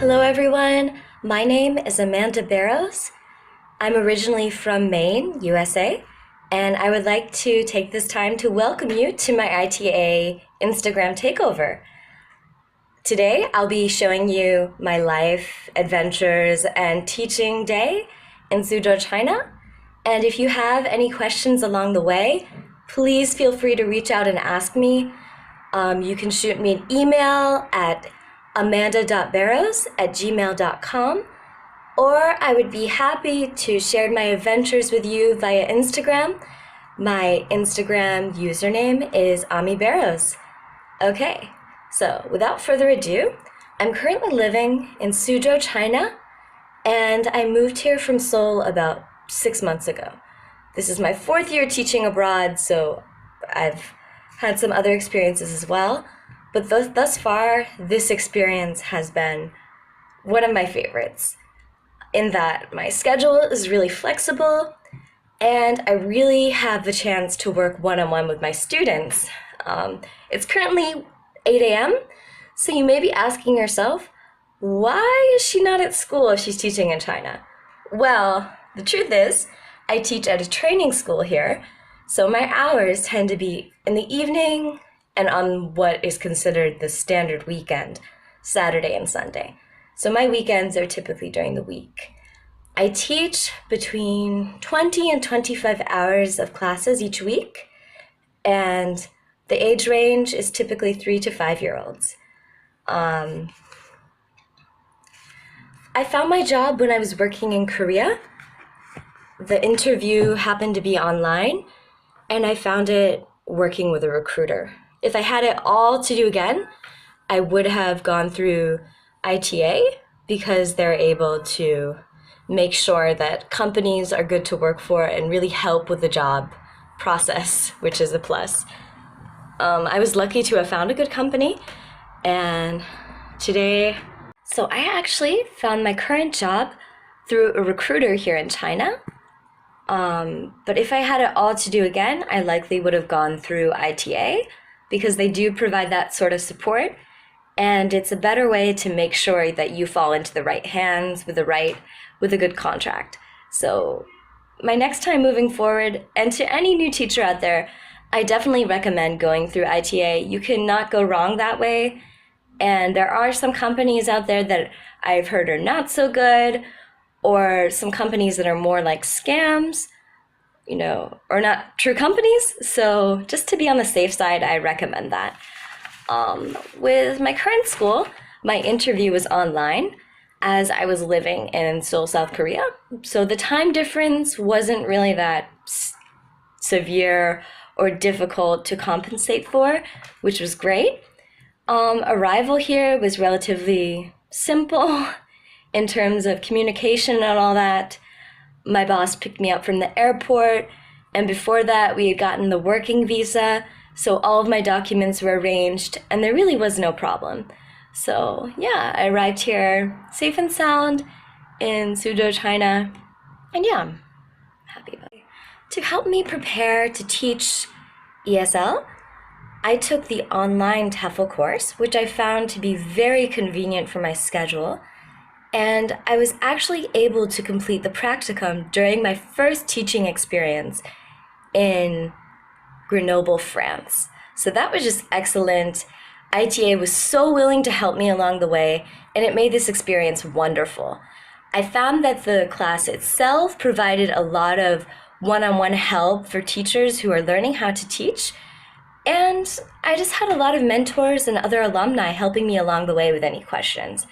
Hello everyone, my name is Amanda Barrows. I'm originally from Maine, USA, and I would like to take this time to welcome you to my ITA Instagram Takeover. Today I'll be showing you my life, adventures, and teaching day in Suzhou, China. And if you have any questions along the way, please feel free to reach out and ask me. You can shoot me an email at amanda.barrows@gmail.com, or I would be happy to share my adventures with you via Instagram. My Instagram username is Ami Barrows. Okay, so without further ado, I'm currently living in Suzhou, China, and I moved here from Seoul about 6 months ago. This is my 4th year teaching abroad, so I've had some other experiences as well. But thus far, this experience has been one of my favorites, in that my schedule is really flexible and I really have the chance to work one-on-one with my students. It's currently 8 a.m., so you may be asking yourself, why is she not at school if she's teaching in China? Well, the truth is, I teach at a training school here, so my hours tend to be in the evening and on what is considered the standard weekend, Saturday and Sunday. So my weekends are typically during the week. I teach between 20 and 25 hours of classes each week, and the age range is typically 3 to 5-year-olds. I found my job when I was working in Korea. The interview happened to be online, and I found it working with a recruiter. If I had it all to do again, I would have gone through ITA because they're able to make sure that companies are good to work for and really help with the job process, which is a plus. I was lucky to have found a good company, and so I actually found my current job through a recruiter here in China. But if I had it all to do again, I likely would have gone through ITA because they do provide that sort of support, and it's a better way to make sure that you fall into the right hands with a good contract. So my next time moving forward, and to any new teacher out there, I definitely recommend going through ITA. You cannot go wrong that way. And there are some companies out there that I've heard are not so good, or some companies that are more like scams, or not true companies. So just to be on the safe side, I recommend that. With my current school, my interview was online as I was living in Seoul, South Korea. So the time difference wasn't really that severe or difficult to compensate for, which was great. Arrival here was relatively simple in terms of communication and all that. My boss picked me up from the airport, and before that we had gotten the working visa, so all of my documents were arranged and there really was no problem. So yeah, I arrived here safe and sound in Suzhou, China, and yeah, I'm happy about it. To help me prepare to teach ESL, I took the online Tefl course, which I found to be very convenient for my schedule. And I was actually able to complete the practicum during my first teaching experience in Grenoble, France. So that was just excellent. ITA was so willing to help me along the way, and it made this experience wonderful. I found that the class itself provided a lot of one-on-one help for teachers who are learning how to teach, and I just had a lot of mentors and other alumni helping me along the way with any questions.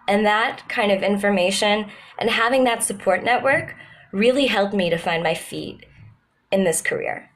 And that kind of information and having that support network really helped me to find my feet in this career.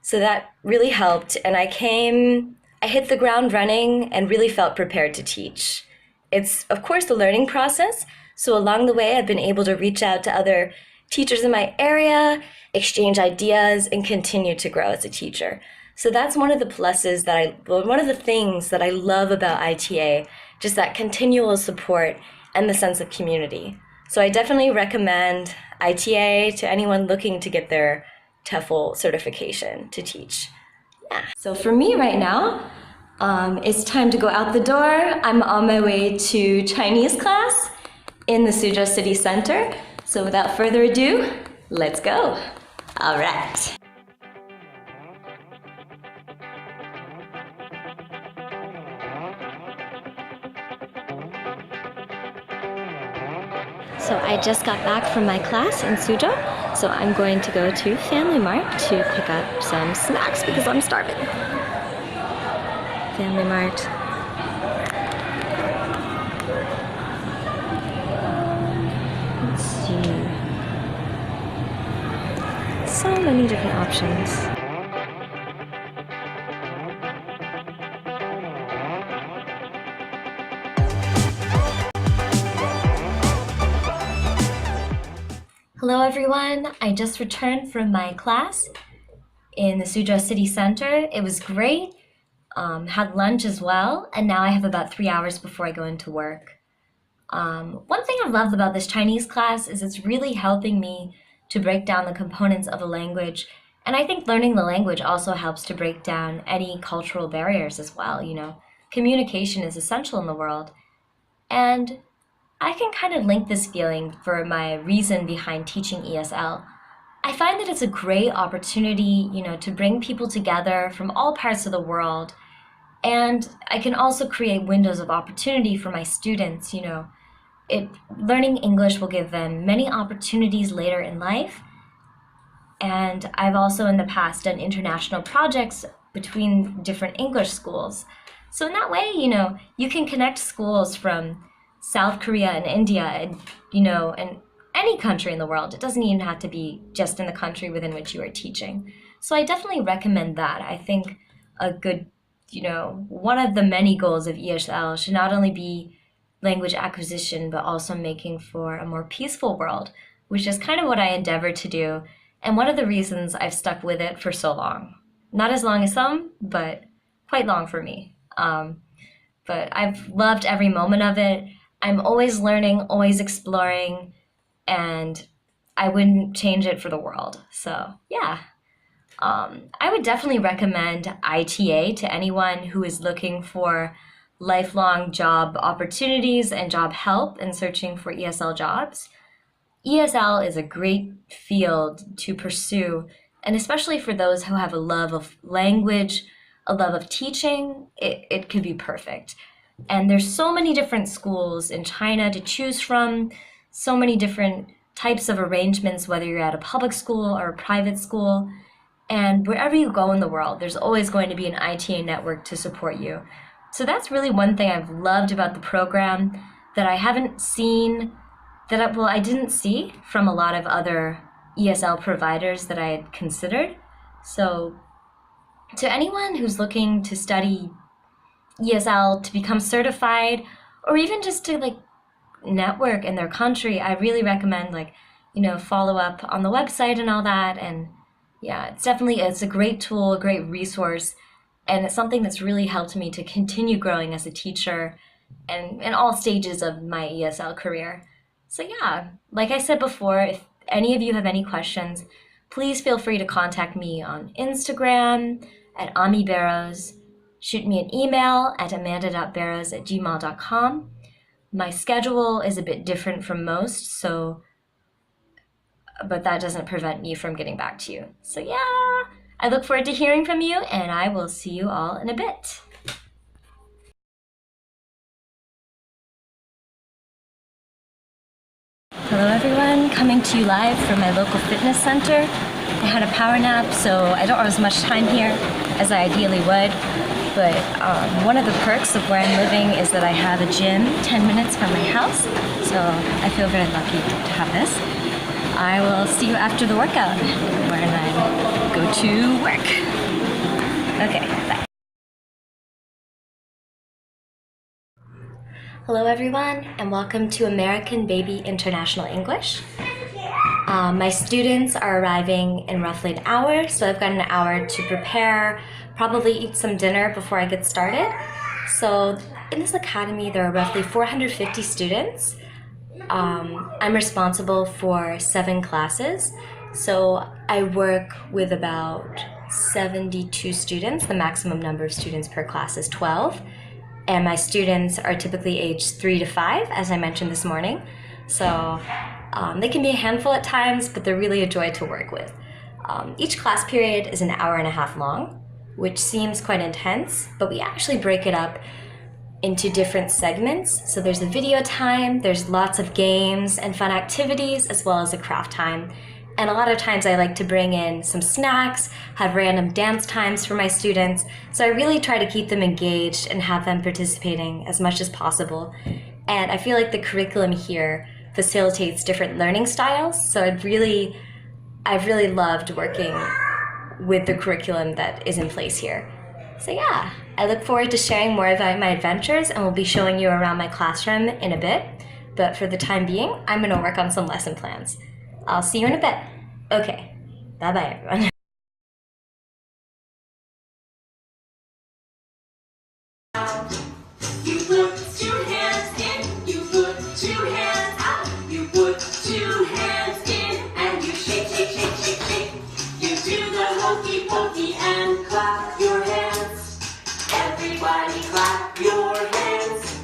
So that really helped, and I hit the ground running and really felt prepared to teach. It's, of course, a learning process, so along the way I've been able to reach out to other teachers in my area, exchange ideas, and continue to grow as a teacher. So that's one of the pluses one of the things that I love about ITA, just that continual support and the sense of community. So I definitely recommend ITA to anyone looking to get their Tefl certification to teach. Yeah. So for me right now, It's time to go out the door. I'm on my way to Chinese class in the Suzhou city center. So without further ado, let's go. All right. So I just got back from my class in Suzhou, so I'm going to go to Family Mart to pick up some snacks because I'm starving. Family Mart. Let's see. So many different options. Hello everyone, I just returned from my class in the Suzhou city center. It was great, had lunch as well, and now I have about 3 hours before I go into work. One thing I love about this Chinese class is it's really helping me to break down the components of a language, and I think learning the language also helps to break down any cultural barriers as well, you know. Communication is essential in the world, and I can kind of link this feeling for my reason behind teaching ESL. I find that it's a great opportunity, you know, to bring people together from all parts of the world. And I can also create windows of opportunity for my students, you know. Learning English will give them many opportunities later in life. And I've also in the past done international projects between different English schools. So in that way, you know, you can connect schools from South Korea and India, and, you know, and any country in the world. It doesn't even have to be just in the country within which you are teaching. So I definitely recommend that. I think a good, you know, one of the many goals of ESL should not only be language acquisition, but also making for a more peaceful world, which is kind of what I endeavor to do, and one of the reasons I've stuck with it for so long. Not as long as some, but quite long for me. But I've loved every moment of it. I'm always learning, always exploring, and I wouldn't change it for the world. So yeah, I would definitely recommend ITA to anyone who is looking for lifelong job opportunities and job help and searching for ESL jobs. ESL is a great field to pursue, and especially for those who have a love of language, a love of teaching, it could be perfect. And there's so many different schools in China to choose from, so many different types of arrangements, whether you're at a public school or a private school. And wherever you go in the world, there's always going to be an ITA network to support you. So that's really one thing I've loved about the program that I haven't seen, I didn't see from a lot of other ESL providers that I had considered. So to anyone who's looking to study ESL, to become certified, or even just to like network in their country, I really recommend, like, you know, follow up on the website and all that. And yeah, it's a great tool, a great resource, and it's something that's really helped me to continue growing as a teacher and in all stages of my ESL career. So yeah, like I said before, if any of you have any questions, please feel free to contact me on Instagram at Ami Barrows. Shoot me an email at amanda.barrows@gmail.com. My schedule is a bit different from most, but that doesn't prevent me from getting back to you. So yeah, I look forward to hearing from you, and I will see you all in a bit. Hello everyone, coming to you live from my local fitness center. I had a power nap, so I don't have as much time here as I ideally would. But one of the perks of where I'm living is that I have a gym 10 minutes from my house, so I feel very lucky to have this. I will see you after the workout when I go to work. Okay, bye. Hello everyone, and welcome to American Baby International English. My students are arriving in roughly an hour, so I've got an hour to prepare, probably eat some dinner before I get started. So in this academy, there are roughly 450 students. I'm responsible for 7 classes, so I work with about 72 students. The maximum number of students per class is 12. And my students are typically aged 3 to 5, as I mentioned this morning. So they can be a handful at times, but they're really a joy to work with. Each class period is an hour and a half long, which seems quite intense, but we actually break it up into different segments. So there's a video time, there's lots of games and fun activities, as well as a craft time. And a lot of times I like to bring in some snacks, have random dance times for my students. So I really try to keep them engaged and have them participating as much as possible. And I feel like the curriculum here facilitates different learning styles. So I've really loved working with the curriculum that is in place here. So yeah, I look forward to sharing more about my adventures, and we'll be showing you around my classroom in a bit. But for the time being, I'm gonna work on some lesson plans. I'll see you in a bit. Okay, bye-bye everyone. You put 2 hands in, you put 2 hands out, you put 2 hands in, and you shake, shake, shake, shake, shake. You do the hokey pokey and clap your hands. Everybody clap your hands.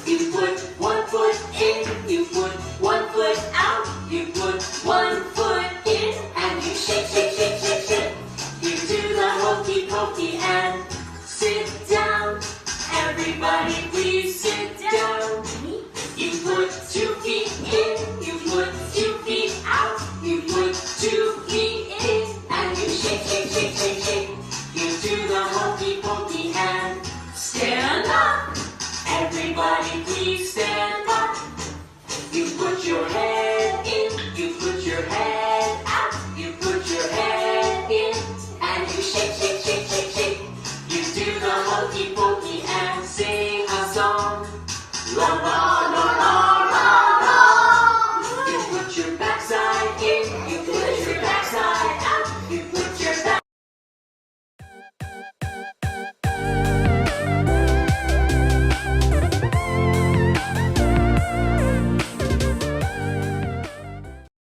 You put 1 foot in, you put 1 foot out, you put 1 foot in, and you shake, shake, shake, shake, shake. You do the hokey pokey and sit down. Everybody please sit down. You put 2 feet in, you put 2 feet out, you put 2 feet in, and you shake, shake, shake, shake, shake. You do the hokey pokey and stand up. Everybody please stand up. You put your head in, you put your head out, you put your head in, and you shake, shake, shake, shake, shake. You do the hokey pokey and